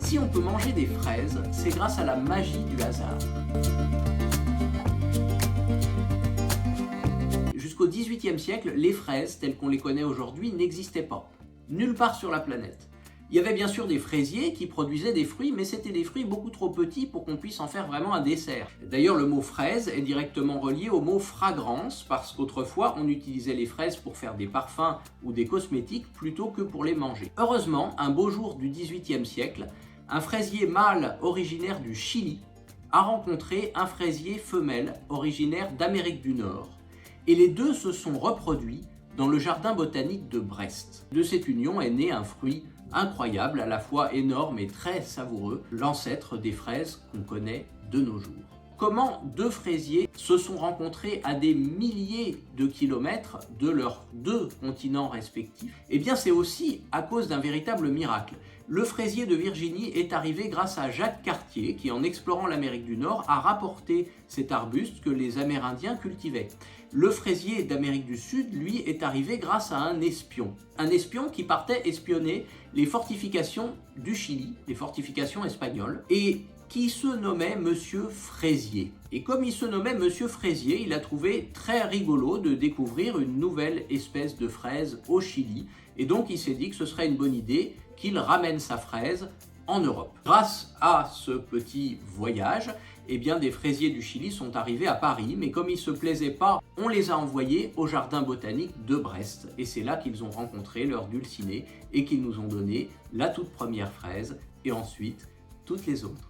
Si on peut manger des fraises, c'est grâce à la magie du hasard. Jusqu'au XVIIIe siècle, les fraises, telles qu'on les connaît aujourd'hui, n'existaient pas. Nulle part sur la planète. Il y avait bien sûr des fraisiers qui produisaient des fruits, mais c'était des fruits beaucoup trop petits pour qu'on puisse en faire vraiment un dessert. D'ailleurs, le mot fraise est directement relié au mot fragrance, parce qu'autrefois, on utilisait les fraises pour faire des parfums ou des cosmétiques plutôt que pour les manger. Heureusement, un beau jour du XVIIIe siècle, un fraisier mâle originaire du Chili a rencontré un fraisier femelle originaire d'Amérique du Nord. Et les deux se sont reproduits dans le jardin botanique de Brest. De cette union est né un fruit incroyable, à la fois énorme et très savoureux, l'ancêtre des fraises qu'on connaît de nos jours. Comment deux fraisiers se sont rencontrés à des milliers de kilomètres de leurs deux continents respectifs? Eh bien, c'est aussi à cause d'un véritable miracle. Le fraisier de Virginie est arrivé grâce à Jacques Cartier, qui en explorant l'Amérique du Nord a rapporté cet arbuste que les Amérindiens cultivaient. Le fraisier d'Amérique du Sud, lui, est arrivé grâce à un espion qui partait espionner les fortifications du Chili, les fortifications espagnoles, et qui se nommait Monsieur Fraisier. Et comme il se nommait Monsieur Fraisier, il a trouvé très rigolo de découvrir une nouvelle espèce de fraise au Chili, et donc il s'est dit que ce serait une bonne idée qu'il ramène sa fraise en Europe. Grâce à ce petit voyage, eh bien, des fraisiers du Chili sont arrivés à Paris, mais comme ils ne se plaisaient pas, on les a envoyés au jardin botanique de Brest. Et c'est là qu'ils ont rencontré leur dulcinée et qu'ils nous ont donné la toute première fraise et ensuite toutes les autres.